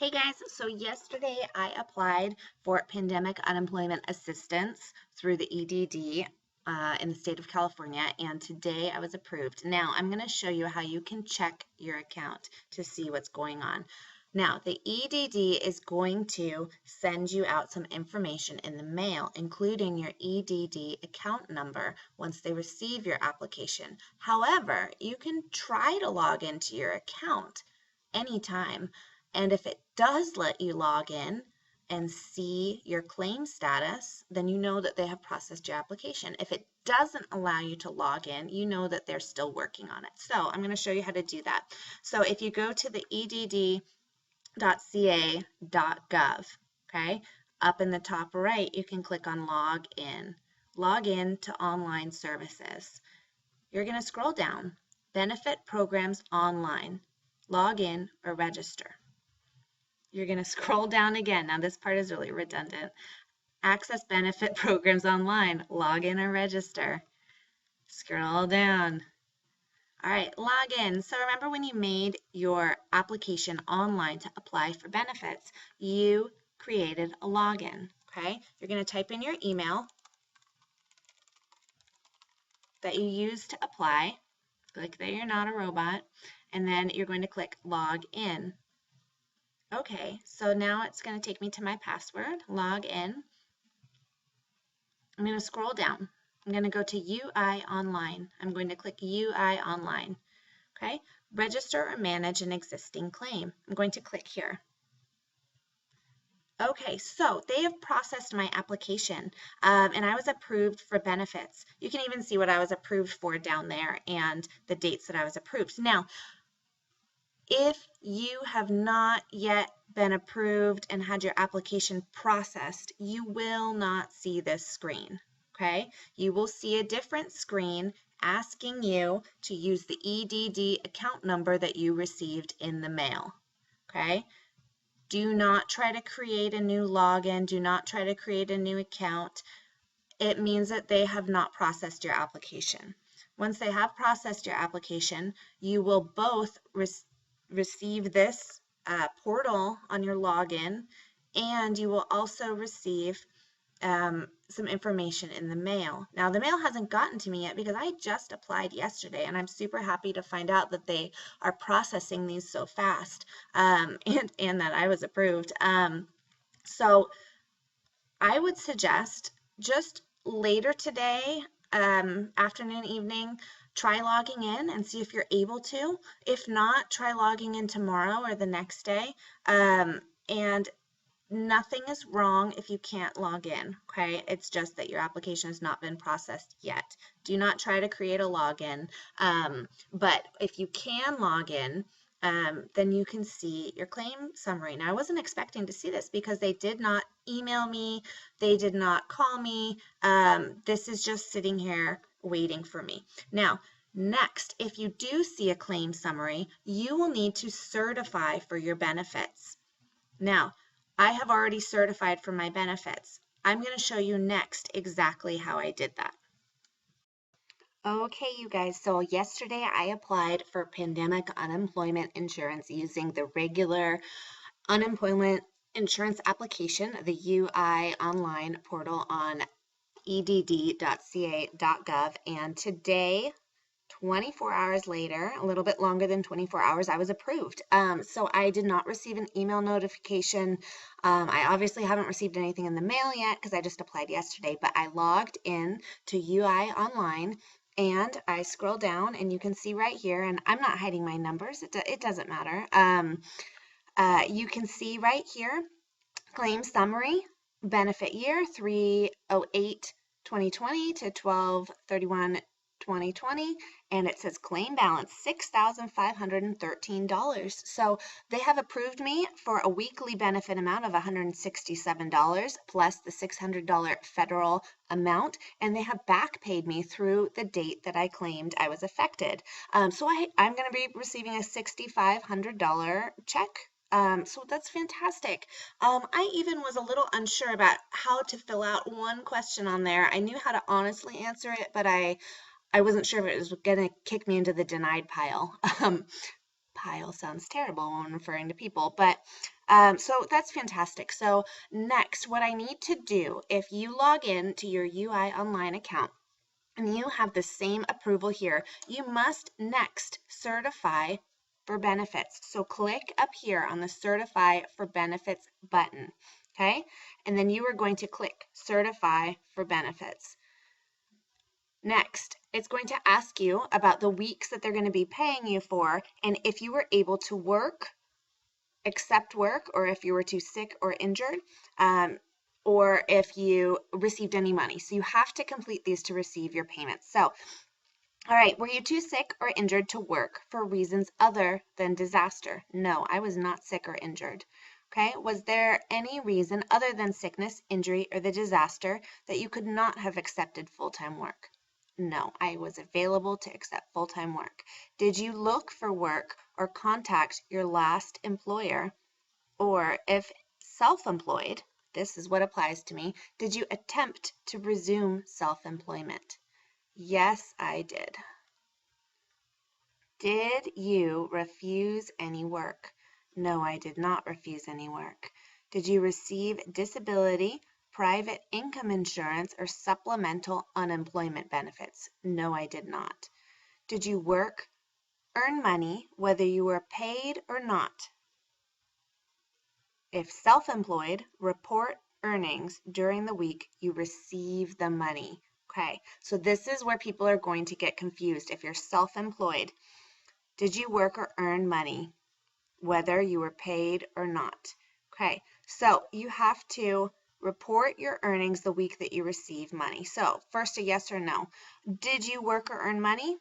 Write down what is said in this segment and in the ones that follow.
Hey guys, so yesterday I applied for pandemic unemployment assistance through the EDD in the state of California, and today I was approved. Now I'm going to show you how you can check your account to see what's going on. Now, the EDD is going to send you out some information in the mail, including your EDD account number once they receive your application. However, you can try to log into your account anytime. And if it does let you log in and see your claim status, then you know that they have processed your application. If it doesn't allow you to log in, you know that they're still working on it. So I'm going to show you how to do that. So if you go to the edd.ca.gov, okay, up in the top right, you can click on Log In. Log in to online services. You're going to scroll down, Benefit Programs Online, Log in or register. You're going to scroll down again. Now this part is really redundant. Access benefit programs online, log in or register. Scroll down. All right, log in. So remember when you made your application online to apply for benefits, you created a login, okay? You're going to type in your email that you used to apply. Click that you're not a robot, and then you're going to click log in. Okay, so now it's going to take me to my password, log in. I'm going to scroll down. I'm going to go to UI Online. I'm going to click UI Online. Okay, register or manage an existing claim. I'm going to click here. Okay, so they have processed my application and I was approved for benefits. You can even see what I was approved for down there and the dates that I was approved. Now, if you have not yet been approved and had your application processed, you will not see this screen, okay? You will see a different screen asking you to use the EDD account number that you received in the mail, okay? Do not try to create a new login. Do not try to create a new account. It means that they have not processed your application. Once they have processed your application, you will both receive this portal on your login, and you will also receive some information in the mail. Now, the mail hasn't gotten to me yet because I just applied yesterday, and I'm super happy to find out that they are processing these so fast and that I was approved. So I would suggest just later today, afternoon, evening, try logging in and see if you're able to. If not, try logging in tomorrow or the next day. And nothing is wrong if you can't log in, okay? It's just that your application has not been processed yet. Do not try to create a login, but if you can log in, then you can see your claim summary. Now, I wasn't expecting to see this because they did not email me, they did not call me. This is just sitting here waiting for me. Now, next, if you do see a claim summary, you will need to certify for your benefits. Now, I have already certified for my benefits. I'm going to show you next exactly how I did that. Okay, you guys, so yesterday I applied for pandemic unemployment insurance using the regular unemployment insurance application, the UI online portal on edd.ca.gov, and today, 24 hours later, a little bit longer than 24 hours, I was approved. So I did not receive an email notification. I obviously haven't received anything in the mail yet because I just applied yesterday, but I logged in to UI Online and I scroll down and you can see right here, and I'm not hiding my numbers, it doesn't matter. You can see right here, claim summary, benefit year 3/08/2020 to 12/31/2020, and it says claim balance $6,513. So they have approved me for a weekly benefit amount of $167 plus the $600 federal amount, and they have back paid me through the date that I claimed I was affected. So I'm going to be receiving a $6,500 check. So that's fantastic. I even was a little unsure about how to fill out one question on there. I knew how to honestly answer it, but I wasn't sure if it was going to kick me into the denied pile. Pile sounds terrible when referring to people, but So that's fantastic. So next, what I need to do, if you log in to your UI Online account, and you have the same approval here, you must next certify for benefits. So click up here on the certify for benefits button, okay? And then you are going to click certify for benefits. Next, it's going to ask you about the weeks that they're going to be paying you for and if you were able to work, accept work, or if you were too sick or injured, or if you received any money. So you have to complete these to receive your payments. So, all right, were you too sick or injured to work for reasons other than disaster? No, I was not sick or injured. Okay, was there any reason other than sickness, injury, or the disaster that you could not have accepted full-time work? No, I was available to accept full-time work. Did you look for work or contact your last employer? Or if self-employed, this is what applies to me, did you attempt to resume self-employment? Yes, I did. Did you refuse any work? No, I did not refuse any work. Did you receive disability, private income insurance, or supplemental unemployment benefits? No, I did not. Did you work, earn money, whether you were paid or not? If self-employed, report earnings during the week you receive the money. Okay, so this is where people are going to get confused. If you're self-employed, did you work or earn money, whether you were paid or not? Okay, so you have to report your earnings the week that you receive money. So first, a yes or no. Did you work or earn money?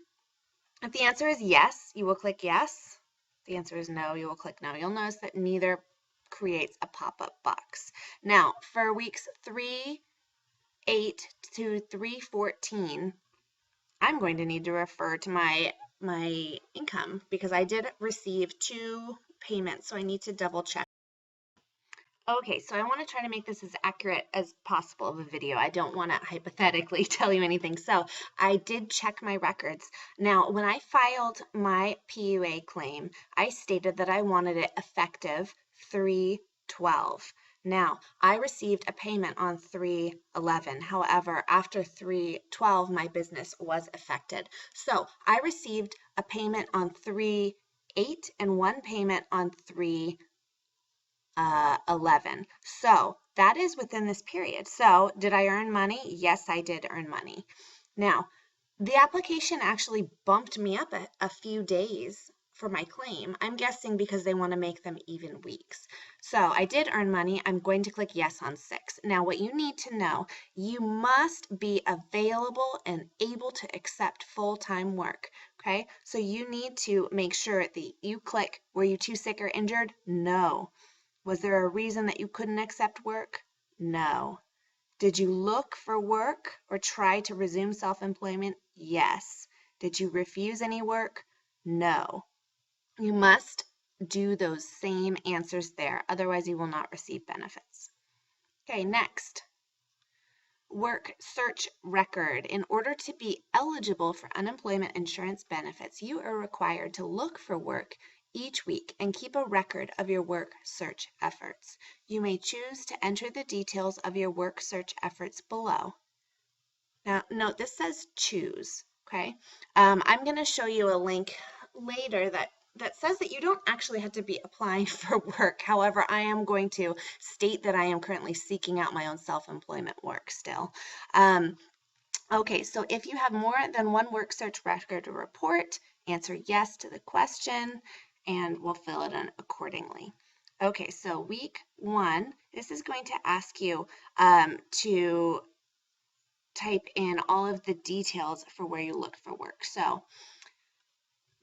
If the answer is yes, you will click yes. If the answer is no, you will click no. You'll notice that neither creates a pop-up box. Now, for weeks 3/8 to 3/14, I'm going to need to refer to my income because I did receive 2 payments, so I need to double check. Okay, so I want to try to make this as accurate as possible of a video. I don't want to hypothetically tell you anything. So I did check my records. Now, when I filed my PUA claim, I stated that I wanted it effective 3/12. Now, I received a payment on 3/11. However, after 3/12, my business was affected. So I received a payment on 3/8 and one payment on 3/11. So that is within this period. So did I earn money? Yes, I did earn money. Now, the application actually bumped me up a few days for my claim. I'm guessing because they want to make them even weeks. So I did earn money. I'm going to click yes on 6. Now, what you need to know, you must be available and able to accept full-time work. Okay, so you need to make sure that you click, were you too sick or injured? No. Was there a reason that you couldn't accept work? No. Did you look for work or try to resume self-employment? Yes. Did you refuse any work? No. You must do those same answers there, otherwise you will not receive benefits. Okay, next. Work search record. In order to be eligible for unemployment insurance benefits, you are required to look for work each week and keep a record of your work search efforts. You may choose to enter the details of your work search efforts below. Now, note this says choose, okay? I'm going to show you a link later that says that you don't actually have to be applying for work. However, I am going to state that I am currently seeking out my own self-employment work still. Okay, so if you have more than one work search record to report, answer yes to the question, and we'll fill it in accordingly. Okay, so week 1, this is going to ask you to type in all of the details for where you look for work. So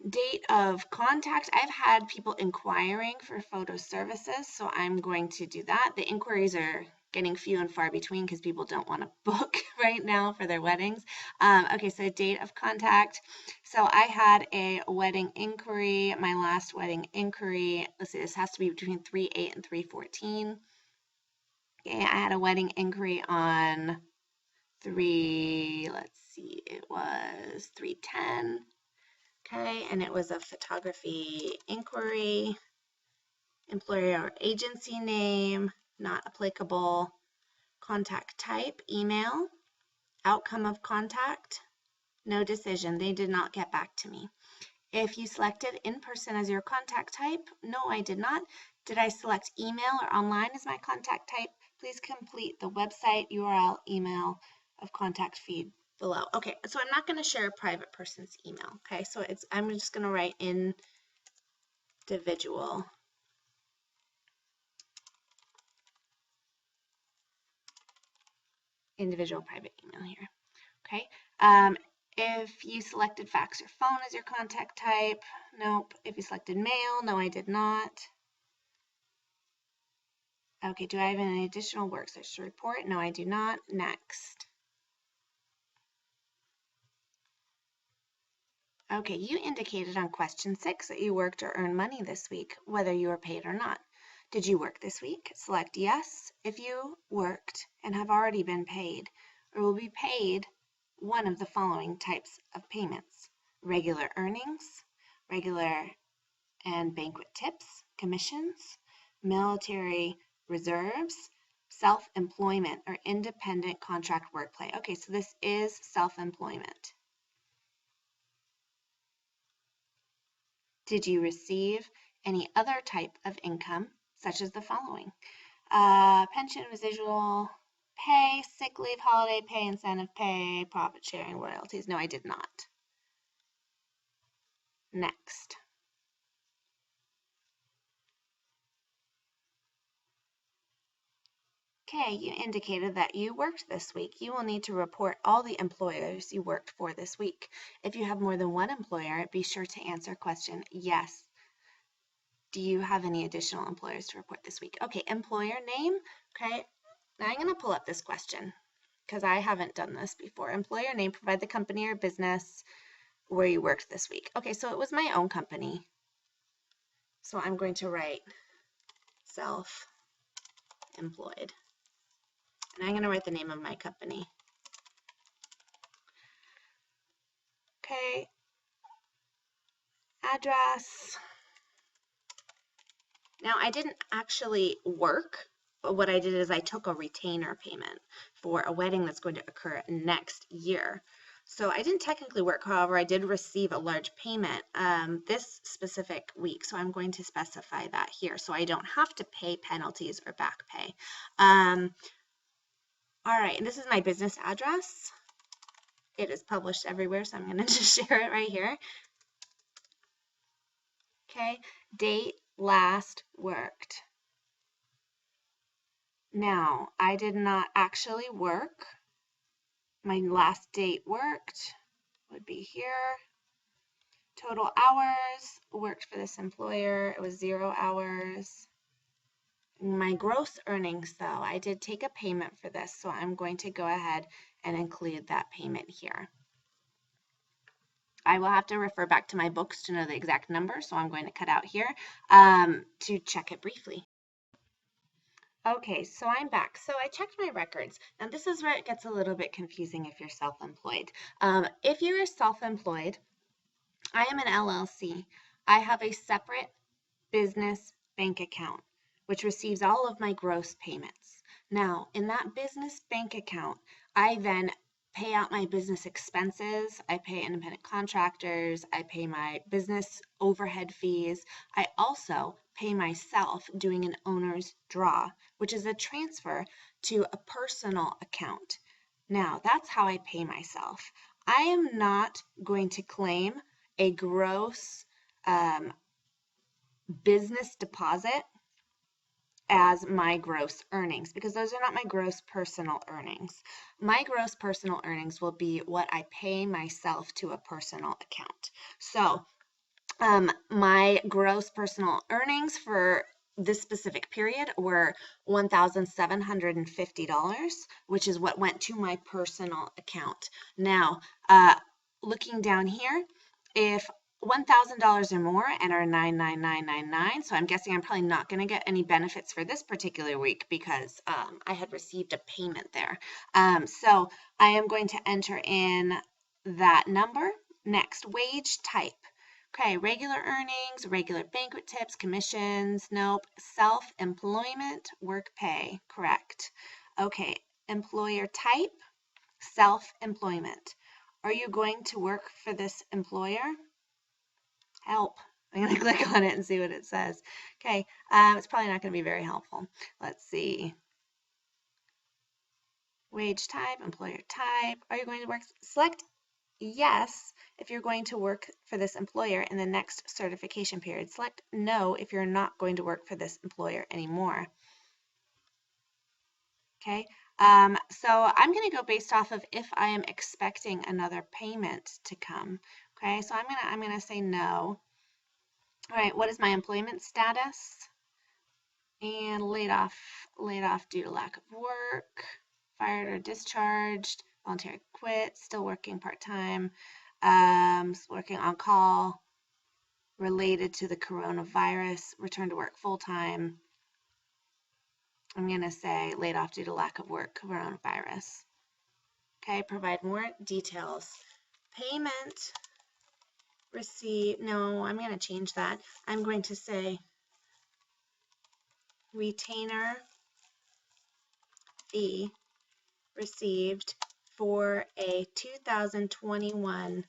date of contact, I've had people inquiring for photo services, so I'm going to do that. The inquiries are getting few and far between because people don't want to book right now for their weddings. Okay, so date of contact. So I had a wedding inquiry, my last wedding inquiry, let's see, this has to be between 3/8 and 3/14. Okay, I had a wedding inquiry on let's see, it was 3/10. Okay, and it was a photography inquiry. Employer or agency name, not applicable. Contact type, email. Outcome of contact, no decision. They did not get back to me. If you selected in-person as your contact type, no, I did not. Did I select email or online as my contact type? Please complete the website, URL, email of contact feed below. Okay, so I'm not going to share a private person's email. Okay, so I'm just going to write individual. Individual private email here. Okay. If you selected fax or phone as your contact type, nope. If you selected mail, no, I did not. Okay, do I have any additional work such to report? No, I do not. Next. Okay, you indicated on question 6 that you worked or earned money this week, whether you were paid or not. Did you work this week? Select yes if you worked and have already been paid, or will be paid one of the following types of payments: regular earnings, regular and banquet tips, commissions, military reserves, self-employment or independent contract work play. Okay, so this is self-employment. Did you receive any other type of income, such as the following: pension, residual pay, sick leave, holiday pay, incentive pay, profit sharing, royalties? No, I did not. Next. Okay, you indicated that you worked this week. You will need to report all the employers you worked for this week. If you have more than one employer, be sure to answer question yes. Do you have any additional employers to report this week? Okay, employer name. Okay, now I'm going to pull up this question because I haven't done this before. Employer name, provide the company or business where you worked this week. Okay, so it was my own company. So I'm going to write self-employed. And I'm going to write the name of my company. Okay, address. Now, I didn't actually work, but what I did is I took a retainer payment for a wedding that's going to occur next year. So I didn't technically work, however, I did receive a large payment this specific week. So I'm going to specify that here so I don't have to pay penalties or back pay. All right, and this is my business address. It is published everywhere, so I'm going to just share it right here. Okay, date last worked. Now, I did not actually work. My last date worked would be here. Total hours worked for this employer, it was 0 hours. My gross earnings, though, I did take a payment for this, so I'm going to go ahead and include that payment here. I will have to refer back to my books to know the exact number, so I'm going to cut out here to check it briefly. Okay, so I'm back. So I checked my records. Now this is where it gets a little bit confusing if you're self-employed. If you're self-employed, I am an LLC. I have a separate business bank account, which receives all of my gross payments. Now, in that business bank account, I then pay out my business expenses, I pay independent contractors, I pay my business overhead fees. I also pay myself doing an owner's draw, which is a transfer to a personal account. Now, that's how I pay myself. I am not going to claim a gross business deposit as my gross earnings because those are not my gross personal earnings. My gross personal earnings will be what I pay myself to a personal account. So my gross personal earnings for this specific period were $1,750, which is what went to my personal account. Now, looking down here, if $1,000 or more, enter 99999. So I'm guessing I'm probably not going to get any benefits for this particular week because I had received a payment there. So I am going to enter in that number. Next, wage type. Okay, regular earnings, regular banquet tips, commissions, nope. Self-employment, work pay, correct. Okay, employer type, self-employment. Are you going to work for this employer? Help. I'm going to click on it and see what it says. Okay, it's probably not going to be very helpful. Let's see. Wage type, employer type. Are you going to work? Select yes if you're going to work for this employer in the next certification period. Select no if you're not going to work for this employer anymore. Okay, so I'm going to go based off of if I am expecting another payment to come. Okay, so I'm gonna say no. All right, what is my employment status? And laid off due to lack of work, fired or discharged, voluntary quit, still working part-time, working on call, related to the coronavirus, return to work full-time. I'm going to say laid off due to lack of work, coronavirus. Okay, provide more details. Payment received, no, I'm going to change that. I'm going to say retainer fee received for a 2021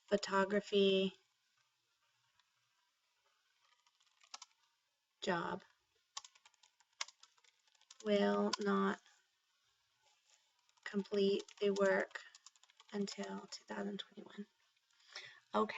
photography job will not complete the work until 2021. Okay.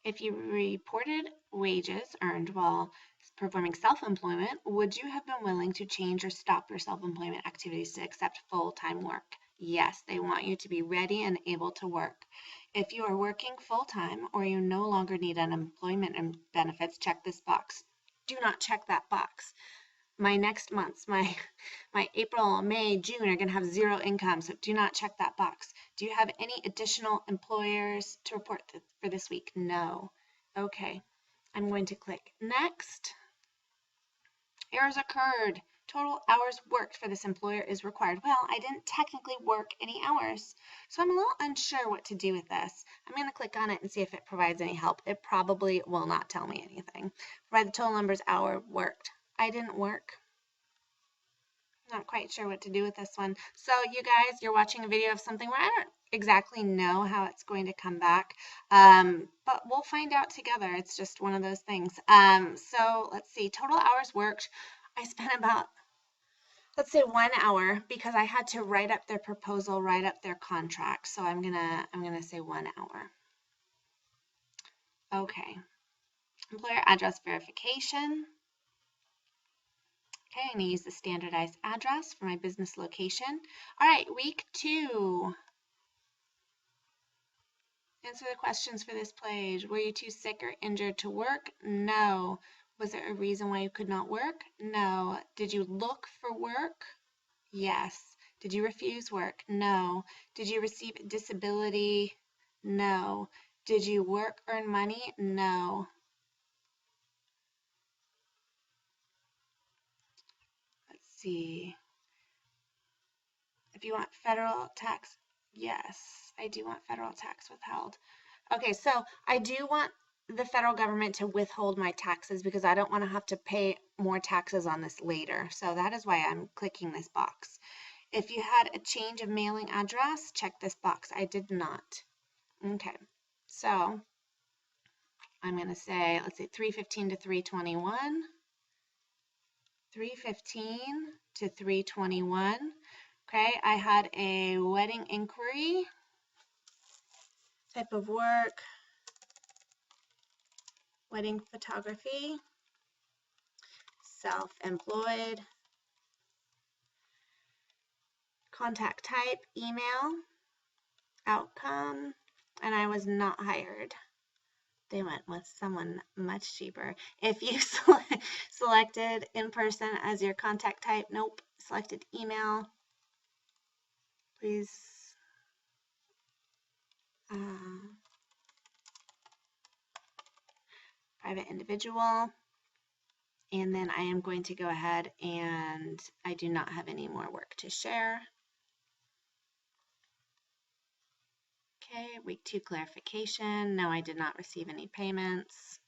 If you reported wages earned while performing self-employment, would you have been willing to change or stop your self-employment activities to accept full-time work? Yes, they want you to be ready and able to work. If you are working full-time or you no longer need unemployment and benefits, check this box. Do not check that box. My next months, my April, May, June are going to have zero income, so do not check that box. Do you have any additional employers to report for this week? No. Okay, I'm going to click next. Errors occurred. Total hours worked for this employer is required. Well, I didn't technically work any hours, so I'm a little unsure what to do with this. I'm going to click on it and see if it provides any help. It probably will not tell me anything. Provide the total numbers hour worked. I didn't work. Not quite sure what to do with this one. So you guys, you're watching a video of something where I don't exactly know how it's going to come back, but we'll find out together. It's just one of those things. So let's see, total hours worked. I spent about, let's say 1 hour because I had to write up their proposal, write up their contract. So I'm gonna say 1 hour. Okay, employer address verification. Okay, I'm going to use the standardized address for my business location. All right, week 2. Answer the questions for this page. Were you too sick or injured to work? No. Was there a reason why you could not work? No. Did you look for work? Yes. Did you refuse work? No. Did you receive disability? No. Did you work, earn money? No. Let's see. If you want federal tax, yes, I do want federal tax withheld. Okay, so I do want the federal government to withhold my taxes because I don't want to have to pay more taxes on this later. So that is why I'm clicking this box. If you had a change of mailing address, check this box. I did not. Okay, so I'm going to say, let's see, 315 to 321. 315 to 321. Okay, I had a wedding inquiry, type of work, wedding photography, self-employed, contact type, email, outcome, and I was not hired. They went with someone much cheaper. If you selected in person as your contact type, nope. Selected email, please. Private individual. And then I am going to go ahead and I do not have any more work to share. Okay, week 2 clarification. No, I did not receive any payments.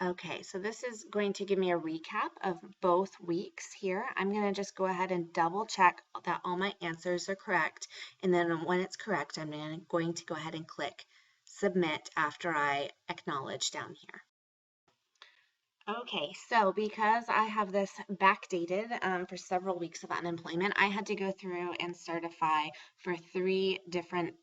Okay, so this is going to give me a recap of both weeks here. I'm going to just go ahead and double check that all my answers are correct. And then when it's correct, I'm going to go ahead and click submit after I acknowledge down here. Okay, so because I have this backdated for several weeks of unemployment, I had to go through and certify for 3 different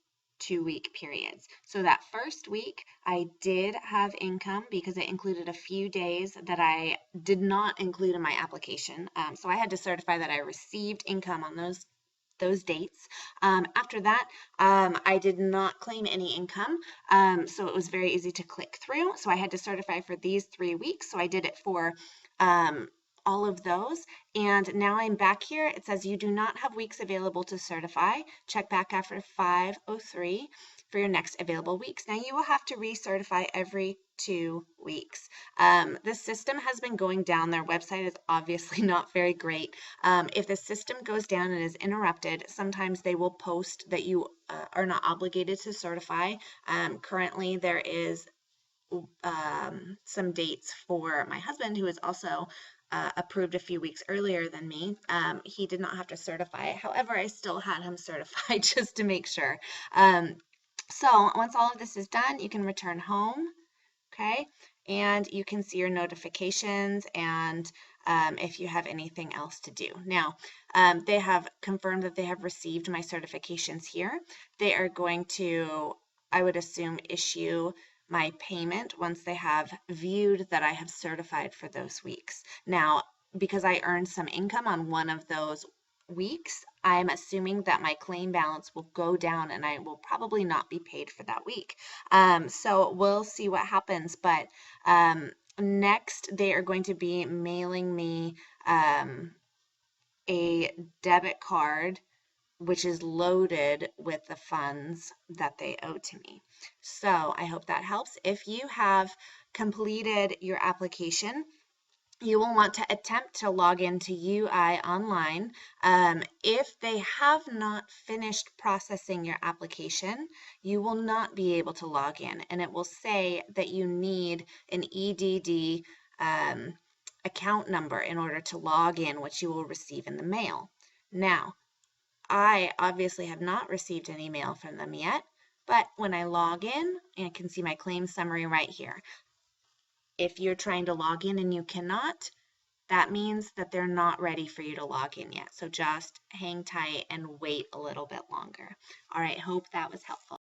2-week periods. So that first week, I did have income because it included a few days that I did not include in my application. So I had to certify that I received income on those dates. After that, I did not claim any income, so it was very easy to click through. So I had to certify for these 3 weeks. So I did it for all of those. And now I'm back here. It says you do not have weeks available to certify. Check back after 503 for your next available weeks. Now you will have to recertify every 2 weeks. The system has been going down. Their website is obviously not very great. If the system goes down and is interrupted, sometimes they will post that you are not obligated to certify. Currently, there is some dates for my husband, who is also approved a few weeks earlier than me. He did not have to certify. However, I still had him certify just to make sure. So once all of this is done, you can return home, okay? And you can see your notifications and if you have anything else to do. Now, they have confirmed that they have received my certifications here. They are going to, I would assume, issue my payment once they have viewed that I have certified for those weeks. Now, because I earned some income on one of those weeks, I'm assuming that my claim balance will go down and I will probably not be paid for that week. So we'll see what happens, but next they are going to be mailing me a debit card which is loaded with the funds that they owe to me. So I hope that helps. If you have completed your application, you will want to attempt to log into UI online. If they have not finished processing your application, you will not be able to log in, and it will say that you need an EDD account number in order to log in, which you will receive in the mail. Now, I obviously have not received any mail from them yet, but when I log in, I can see my claim summary right here. If you're trying to log in and you cannot, that means that they're not ready for you to log in yet. So just hang tight and wait a little bit longer. All right, hope that was helpful.